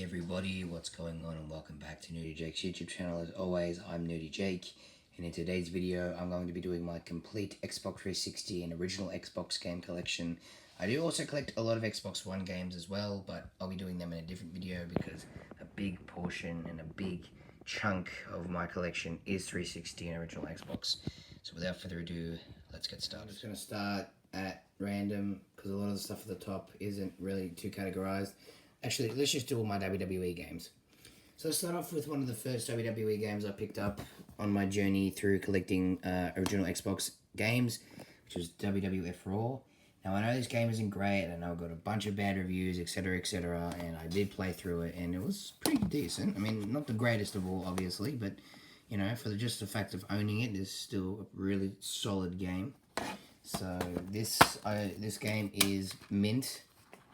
Hey everybody, what's going on, and welcome back to Nudie Jake's YouTube channel. As always, I'm Nudie Jake, and in today's video I'm going to be doing my complete Xbox 360 and original Xbox game collection. I do also collect a lot of Xbox One games as well, but I'll be doing them in a different video because a big portion and a big chunk of my collection is 360 and original Xbox. So without further ado, let's get started. I'm just going to start at random because a lot of the stuff at the top isn't really too categorized. Actually, let's just do all my WWE games. So let's start off with one of the first WWE games I picked up on my journey through collecting original Xbox games, which was WWF Raw. Now, I know this game isn't great, and I know it got a bunch of bad reviews, etc., and I did play through it, and it was pretty decent. I mean, not the greatest of all, obviously, but, you know, for just the fact of owning it, it's still a really solid game. So, this game is mint.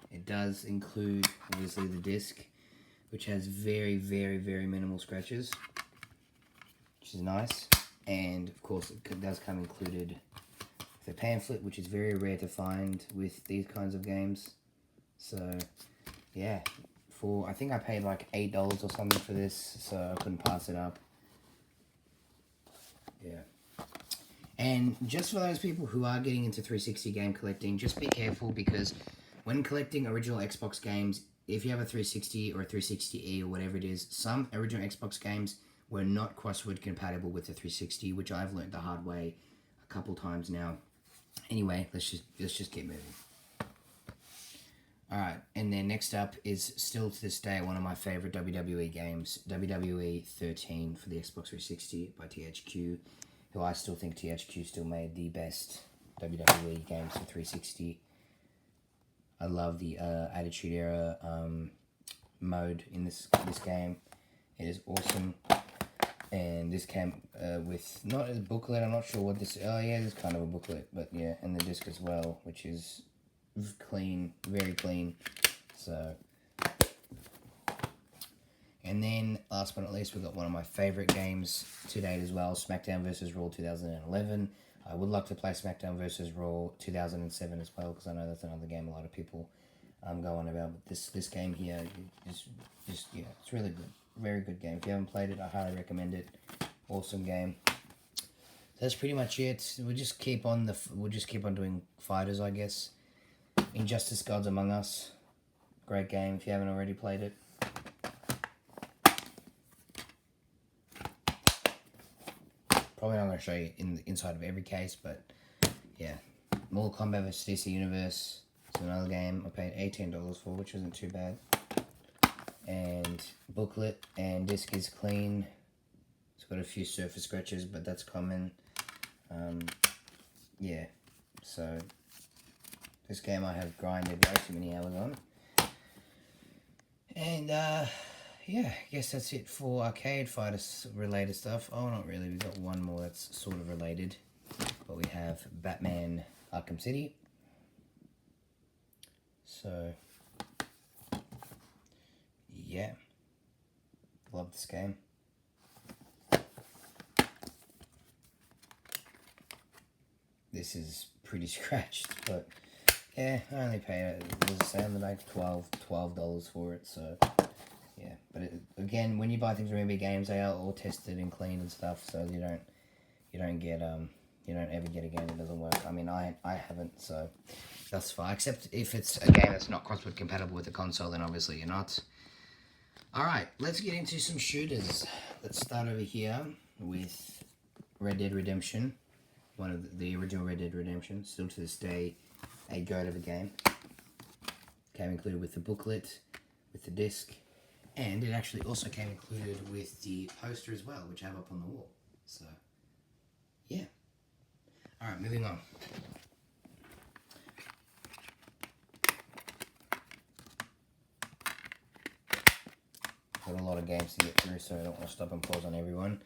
It does include, obviously, the disc, which has very, very, very minimal scratches, which is nice. And, of course, it does come included with a pamphlet, which is very rare to find with these kinds of games. So, yeah, I think I paid like $8 or something for this, so I couldn't pass it up. Yeah. And just for those people who are getting into 360 game collecting, just be careful because when collecting original Xbox games, if you have a 360 or a 360E or whatever it is, some original Xbox games were not crossword compatible with the 360, which I've learned the hard way a couple times now. Anyway, let's just keep moving. Alright, and then next up is still to this day one of my favorite WWE games, WWE 13 for the Xbox 360 by THQ, who I still think THQ still made the best WWE games for 360. I love the Attitude Era mode in this game. It is awesome. And this came with, not a booklet, I'm not sure what this, oh yeah, it's kind of a booklet, but yeah, and the disc as well, which is clean, very clean. So, and then last but not least, we've got one of my favorite games to date as well, SmackDown vs. Raw 2011. I would like to play SmackDown vs. Raw 2007 as well, because I know that's another game a lot of people go on about. But this game here is just, yeah, it's really good. Very good game. If you haven't played it, I highly recommend it. Awesome game. That's pretty much it. We'll just keep on doing fighters, I guess. Injustice: Gods Among Us. Great game if you haven't already played it. Probably not going to show you in the inside of every case, but yeah. Mortal Kombat vs. DC Universe is another game I paid $18 for, which isn't too bad. And booklet and disc is clean. It's got a few surface scratches, but that's common. Yeah, so this game I have grinded way too many hours on. And yeah, I guess that's it for Arcade Fighters related stuff. Oh, not really. We've got one more that's sort of related. But we have Batman Arkham City. So, yeah. Love this game. This is pretty scratched, but yeah, I only paid, as I say, on the back $12 for it, so yeah. But again, when you buy things from EB Games, they are all tested and cleaned and stuff, so you don't ever get a game that doesn't work. I mean, I haven't, so that's fine. Except if it's a game that's not crossword compatible with the console, then obviously you're not. Alright, let's get into some shooters. Let's start over here with Red Dead Redemption. One of the original Red Dead Redemption. Still to this day, a goat of a game. Came included with the booklet, with the disc, and it actually also came included with the poster as well, which I have up on the wall. So, yeah. Alright, moving on. Got a lot of games to get through, so I don't want to stop and pause on everyone.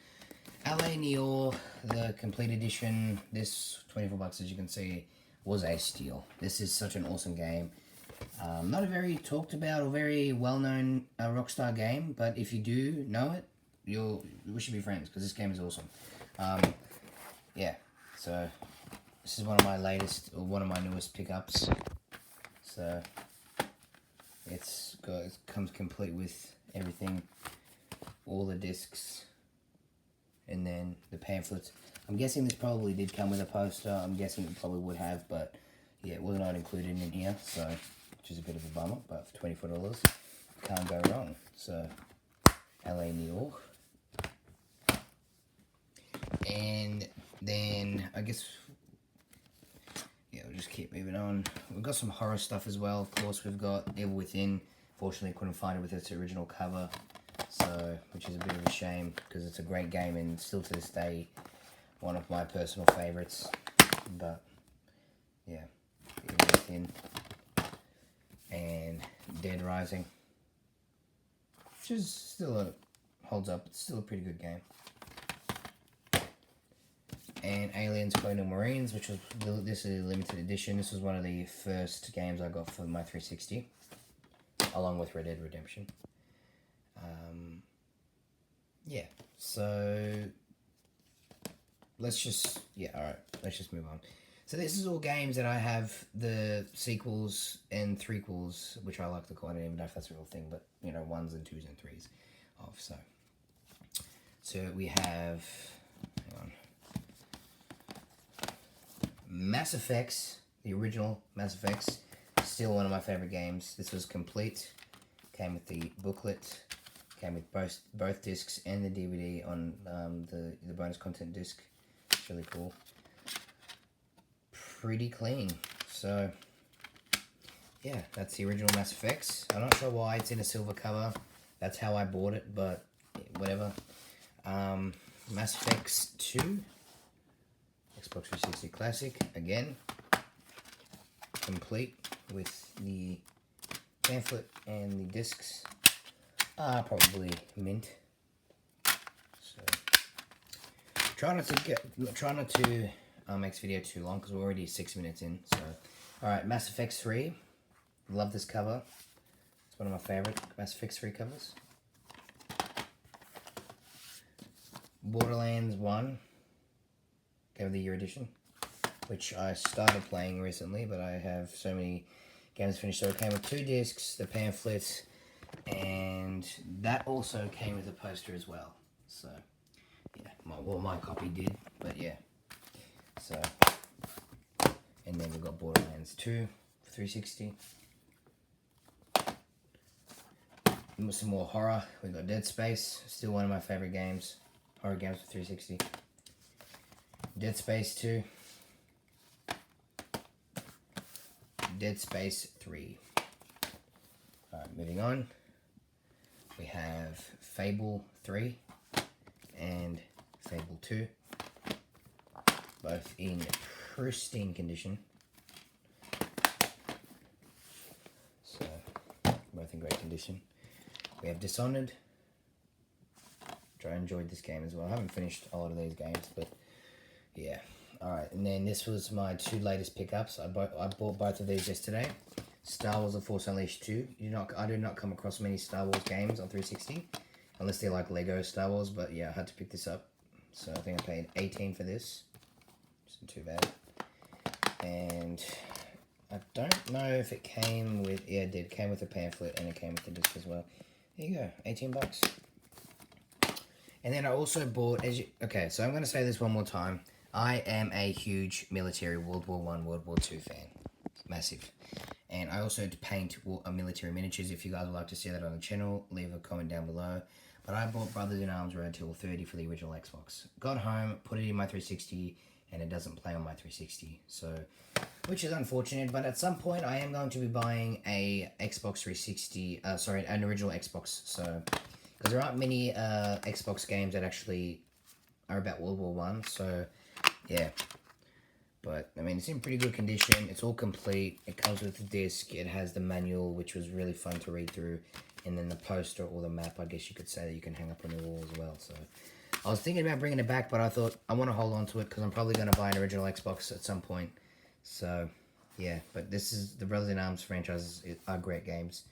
LA Noire, the complete edition, this $24, as you can see, was a steal. This is such an awesome game. Not a very talked about or very well-known Rockstar game, but if you do know it, we should be friends, because this game is awesome. Yeah, so this is one of my latest, or one of my newest pickups. So, it comes complete with everything, all the discs, and then the pamphlets. I'm guessing this probably did come with a poster. I'm guessing it probably would have, but yeah, it was not included in here, so which is a bit of a bummer. But for $24, can't go wrong. So LA, New York, and then I guess yeah, we'll just keep moving on. We've got some horror stuff as well. Of course, we've got Evil Within. Fortunately, couldn't find it with its original cover, so which is a bit of a shame because it's a great game and still to this day one of my personal favorites. But yeah, Evil Within and Dead Rising, which is still holds up. It's still a pretty good game. And Aliens Colonial Marines, which was this is a limited edition. This was one of the first games I got for my 360, along with Red Dead Redemption. Yeah, so let's just let's just move on. So this is all games that I have the sequels and threequels, which I like to call. I don't even know if that's a real thing, but you know, 1s and 2s and 3s of. So we have, hang on, Mass Effects, the original Mass Effects, still one of my favorite games. This was complete, came with the booklet, came with both discs and the DVD on the bonus content disc. It's really cool. Pretty clean. So yeah, that's the original Mass Effects. I'm not sure why it's in a silver cover. That's how I bought it, but yeah, whatever. Mass Effects 2, Xbox 360 Classic, again, complete with the pamphlet and the discs. Probably mint. So try not to make this video too long because we're already 6 minutes in. So all right, Mass Effect 3. Love this cover. It's one of my favorite Mass Effect 3 covers. Borderlands 1, Game of the Year edition, which I started playing recently, but I have so many games finished. So it came with 2 discs, the pamphlet, and that also came with a poster as well. So yeah, my copy did, but yeah. So, and then we've got Borderlands 2 for 360. Some more horror. We've got Dead Space, still one of my favorite games. Horror games for 360. Dead Space 2. Dead Space 3. Alright, moving on. We have Fable 3 and Fable 2. Both in pristine condition. So, both in great condition. We have Dishonored, which I enjoyed this game as well. I haven't finished a lot of these games, but yeah. Alright, and then this was my 2 latest pickups. I bought both of these yesterday. Star Wars The Force Unleashed 2. I do not come across many Star Wars games on 360, unless they're like Lego Star Wars, but yeah, I had to pick this up. So I think I paid $18 for this. Isn't too bad. And I don't know if it came with, yeah, it did. It came with a pamphlet and it came with the disc as well. There you go, 18 bucks. And then I also bought, okay, so I'm going to say this one more time. I am a huge military World War I, World War II fan. Massive. And I also paint military miniatures. If you guys would like to see that on the channel, leave a comment down below. But I bought Brothers in Arms Road to Level 30 for the original Xbox. Got home, put it in my 360, and it doesn't play on my 360. So, which is unfortunate, but at some point I am going to be buying a Xbox 360, an original Xbox. So, because there aren't many Xbox games that actually are about World War I. So, yeah. But, I mean, it's in pretty good condition. It's all complete. It comes with the disc. It has the manual, which was really fun to read through. And then the poster or the map, I guess you could say, that you can hang up on your wall as well. So, I was thinking about bringing it back, but I thought I want to hold on to it because I'm probably going to buy an original Xbox at some point. So, yeah. But this is, the Brothers in Arms franchises are great games.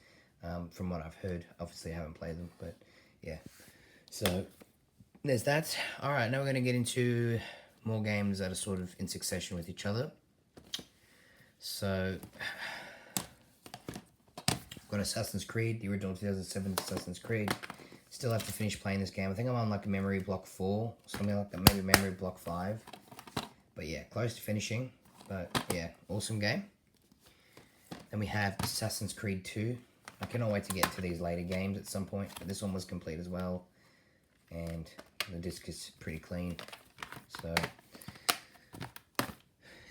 From what I've heard. Obviously, I haven't played them, but, yeah. So, there's that. Alright, now we're going to get into more games that are sort of in succession with each other. So, Got Assassin's Creed, the original 2007 Assassin's Creed. Still have to finish playing this game. I think I'm on like memory block 4, something like that, maybe memory block 5. But yeah, close to finishing. But yeah, awesome game. Then we have Assassin's Creed 2. I cannot wait to get to these later games at some point, but this one was complete as well. And the disc is pretty clean. So,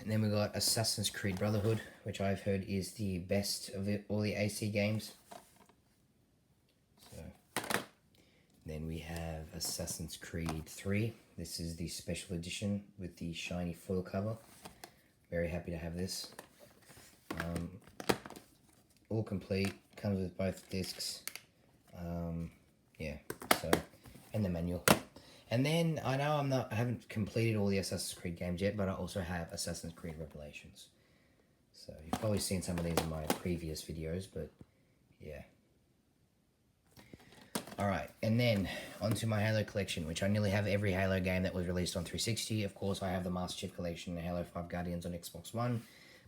and then we got Assassin's Creed Brotherhood, which I've heard is the best of all the AC games. So, then we have Assassin's Creed 3. This is the special edition with the shiny foil cover. Very happy to have this. All complete, comes with both discs. Yeah, so, and the manual. And then I know I haven't completed all the Assassin's Creed games yet, but I also have Assassin's Creed Revelations. So you've probably seen some of these in my previous videos, but yeah. Alright, and then onto my Halo collection, which I nearly have every Halo game that was released on 360. Of course, I have the Master Chief Collection and Halo 5 Guardians on Xbox One,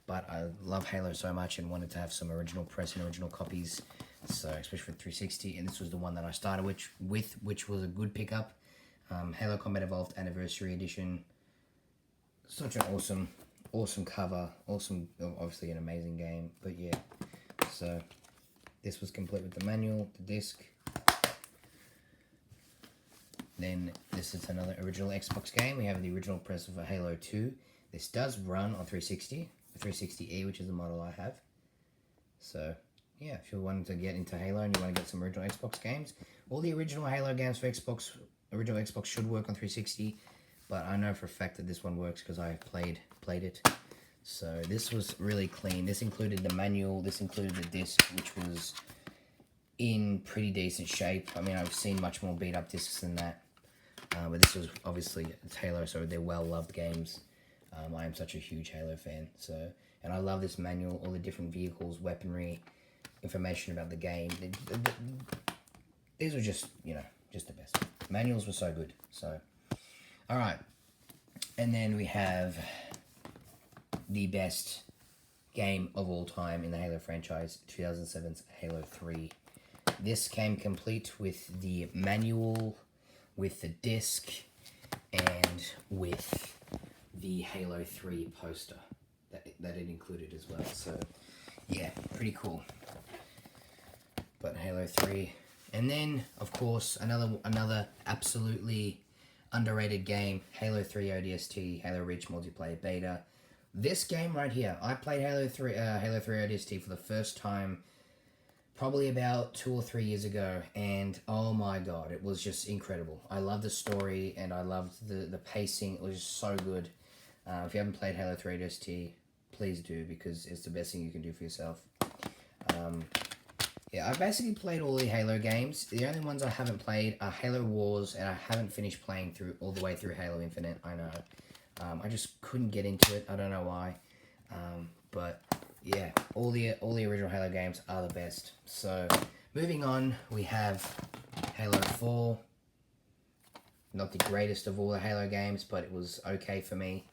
but I love Halo so much and wanted to have some original press and original copies, so especially for 360, and this was the one that I started with, which was a good pickup. Halo Combat Evolved Anniversary Edition. Such an awesome cover, obviously an amazing game, but yeah. So this was complete with the manual, the disc. Then this is another original Xbox game. We have the original press of Halo 2. This does run on 360, the 360E, which is the model I have. So yeah, if you're wanting to get into Halo and you want to get some original Xbox games, all the original Halo games for original Xbox should work on 360, but I know for a fact that this one works because I played it. So this was really clean. This included the manual, this included the disc, which was in pretty decent shape. I mean, I've seen much more beat up discs than that, but this was obviously Halo, so they're well-loved games. I am such a huge Halo fan, so, and I love this manual, all the different vehicles, weaponry, information about the game. These were just, you know, just the best. Manuals were so good. So, alright. And then we have the best game of all time in the Halo franchise, 2007's Halo 3. This came complete with the manual, with the disc, and with the Halo 3 poster that it included as well. So, yeah, pretty cool. But Halo 3... And then, of course, another absolutely underrated game, Halo 3 ODST, Halo Reach Multiplayer Beta. This game right here, I played Halo 3 ODST for the first time probably about 2 or 3 years ago, and oh my god, it was just incredible. I loved the story, and I loved the pacing. It was just so good. If you haven't played Halo 3 ODST, please do, because it's the best thing you can do for yourself. Yeah, I basically played all the Halo games. The only ones I haven't played are Halo Wars, and I haven't finished playing all the way through Halo Infinite, I know. I just couldn't get into it, I don't know why. But yeah, all the original Halo games are the best. So, moving on, we have Halo 4. Not the greatest of all the Halo games, but it was okay for me.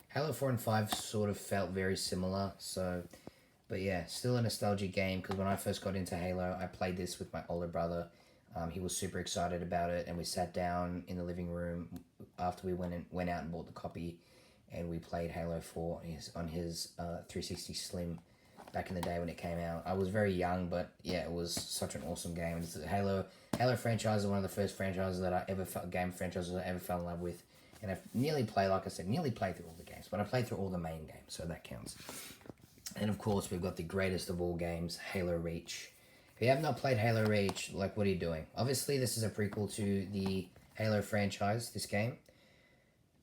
Halo 4 and 5 sort of felt very similar, so... But yeah, still a nostalgic game, because when I first got into Halo, I played this with my older brother. He was super excited about it, and we sat down in the living room after we went out and bought the copy, and we played Halo 4 on his 360 Slim back in the day when it came out. I was very young, but yeah, it was such an awesome game. It's the Halo franchise is one of the first franchises that I ever fell in love with, and I've nearly played through all the games, but I played through all the main games, so that counts. And of course, we've got the greatest of all games, Halo Reach. If you have not played Halo Reach, like, what are you doing? Obviously, this is a prequel to the Halo franchise, this game.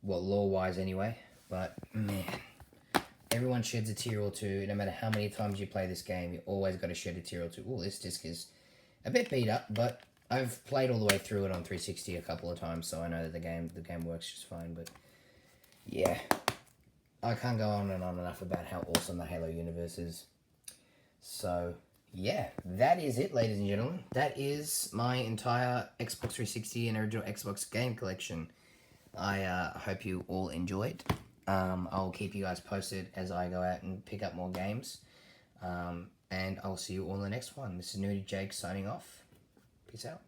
Well, lore-wise anyway. But, man, everyone sheds a tear or two. No matter how many times you play this game, you always got to shed a tear or two. Oh, this disc is a bit beat up, but I've played all the way through it on 360 a couple of times, so I know that the game works just fine. But, yeah... I can't go on and on enough about how awesome the Halo universe is. So, yeah, that is it, ladies and gentlemen. That is my entire Xbox 360 and original Xbox game collection. I hope you all enjoyed. I'll keep you guys posted as I go out and pick up more games. and I'll see you all in the next one. This is Nudie Jake signing off. Peace out.